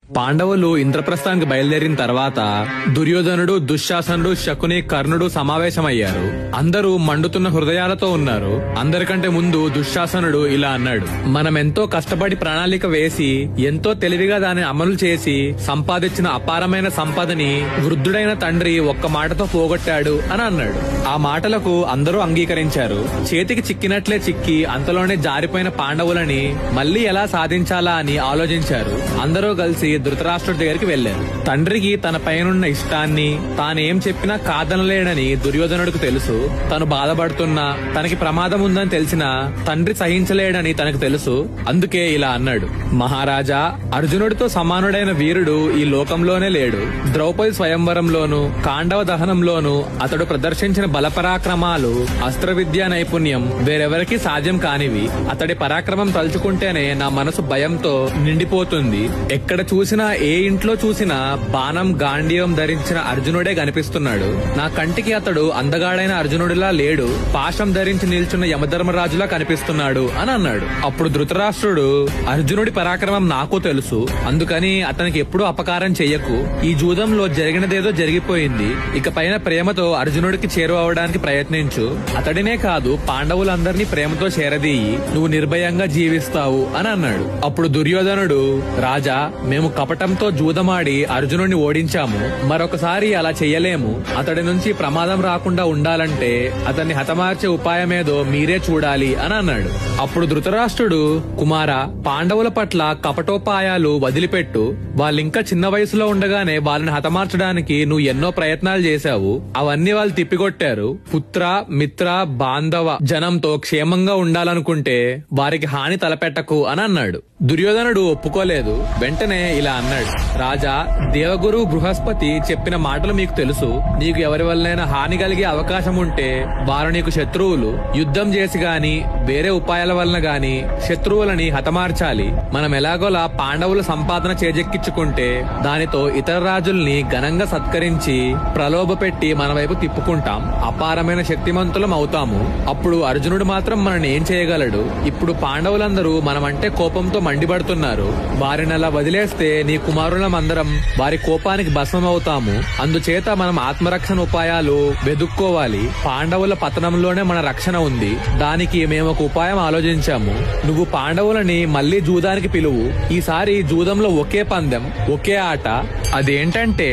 పాండవులు ఇంద్రప్రస్థానికి బయలుదేరిన తర్వాత దుర్యోధనుడు, దుశ్శాసనుడు, శకుని, కర్ణుడు సమావేశమయ్యారు. అందరూ మండుతున్న హృదయాలతో ఉన్నారు. అందరికంటే ముందు దుశ్శాసనుడు ఇలా అన్నాడు: మనమెంతో కష్టపడి ప్రణాళిక వేసి ఎంతో తెలివిగా దాన్ని అమలు చేసి సంపాదించిన అపారమైన సంపదని వృద్ధుడైన తండ్రి ఒక్క మాటతో పోగొట్టాడు అని అన్నాడు. ఆ మాటలకు అందరూ అంగీకరించారు. చేతికి చిక్కినట్లే చిక్కి అంతలోనే జారిపోయిన పాండవులని మళ్లీ ఎలా సాధించాలా అని ఆలోచించారు. అందరూ కలిసి ధృతరాష్ట్రుడి దగ్గరికి వెళ్లారు. తండ్రికి తన పైనున్న ఇష్టాన్ని తానేం చెప్పినా కాదనలేడని దుర్యోధనుడికి తెలుసు. తను బాధపడుతున్నా తనకి ప్రమాదం ఉందని తెలిసినా తండ్రి సహించలేడని తనకు తెలుసు. అందుకే ఇలా అన్నాడు: మహారాజా, అర్జునుడితో సమానుడైన వీరుడు ఈ లోకంలోనే లేడు. ద్రౌపది స్వయంవరంలోను, కాండవ దహనంలోను అతడు ప్రదర్శించిన బలపరాక్రమాలు, అస్త్ర విద్యా నైపుణ్యం వేరెవరికీ సాధ్యం కానివి. అతడి పరాక్రమం తలుచుకుంటేనే నా మనసు భయంతో నిండిపోతుంది. ఎక్కడ చూసినా, ఏ ఇంట్లో చూసినా బాణం, గాంధీవం ధరించిన అర్జునుడే కనిపిస్తున్నాడు. నా కంటికి అతడు అందగాడైన అర్జునుడిలా లేడు, పాశం ధరించి నిల్చున్న యమధర్మరాజులా కనిపిస్తున్నాడు అని అన్నాడు. అప్పుడు ధృతరాష్ట్రుడు: అర్జునుడి పరాక్రమం నాకు తెలుసు, అందుకని అతనికి ఎప్పుడూ అపకారం చెయ్యకు. ఈ జూదంలో జరిగినదేదో జరిగిపోయింది. ఇక పైన ప్రేమతో అర్జునుడికి చేరువవడానికి ప్రయత్నించు. అతడినే కాదు, పాండవులందరినీ ప్రేమతో చేరదీయి. నువ్వు నిర్భయంగా జీవిస్తావు అని అన్నాడు. అప్పుడు దుర్యోధనుడు: రాజా, మేము కపటంతో జూదమాడి అర్జునుడిని ఓడించాము. మరొకసారి అలా చెయ్యలేము. అతడి నుంచి ప్రమాదం రాకుండా ఉండాలంటే అతన్ని హతమార్చే ఉపాయమేదో మీరే చూడాలి అని అన్నాడు. అప్పుడు ధృతరాష్ట్రుడు: కుమారా, పాండవుల పట్ల కపటోపాయాలు వదిలిపెట్టు. వాళ్ళింకా చిన్న వయసులో ఉండగానే వాళ్ళని హతమార్చడానికి నువ్వు ఎన్నో ప్రయత్నాలు చేశావు. అవన్నీ వాళ్ళు తిప్పికొట్టారు. పుత్ర, మిత్ర, బాంధవ జనంతో క్షేమంగా ఉండాలనుకుంటే వారికి హాని తలపెట్టకు అని అన్నాడు. దుర్యోధనుడు ఒప్పుకోలేదు. వెంటనే ఇలా అన్నాడు: రాజా, దేవగురు బృహస్పతి చెప్పిన మాటలు మీకు తెలుసు. నీకు ఎవరి వల్లైనా హాని కలిగే అవకాశం ఉంటే వారు నీకు శత్రువులు. యుద్ధం చేసి గాని వేరే ఉపాయాల వలన గాని శత్రువులని హతమార్చాలి. మనం ఎలాగోలా పాండవుల సంపాదన చేజెక్కించుకుంటే దానితో ఇతర రాజుల్ని ఘనంగా సత్కరించి ప్రలోభ పెట్టి మన వైపు తిప్పుకుంటాం. అపారమైన శక్తిమంతులం అవుతాము. అప్పుడు అర్జునుడు మాత్రం మనని ఏం చేయగలడు? ఇప్పుడు పాండవులందరూ మనమంటే కోపంతో మండిపడుతున్నారు. వారిని అలా వదిలేస్తే నీ కుమారులమందరం వారి కోపానికి భస్మం అవుతాము. అందుచేత మనం ఆత్మరక్షణ ఉపాయాలు వెదుక్కోవాలి. పాండవుల పతనంలోనే మన రక్షణ ఉంది. దానికి మేము ఒక ఉపాయం ఆలోచించాము. నువ్వు పాండవులని మళ్లీ జూదానికి పిలువు. ఈసారి జూదంలో ఒకే పందెం, ఒకే ఆట. అదేంటంటే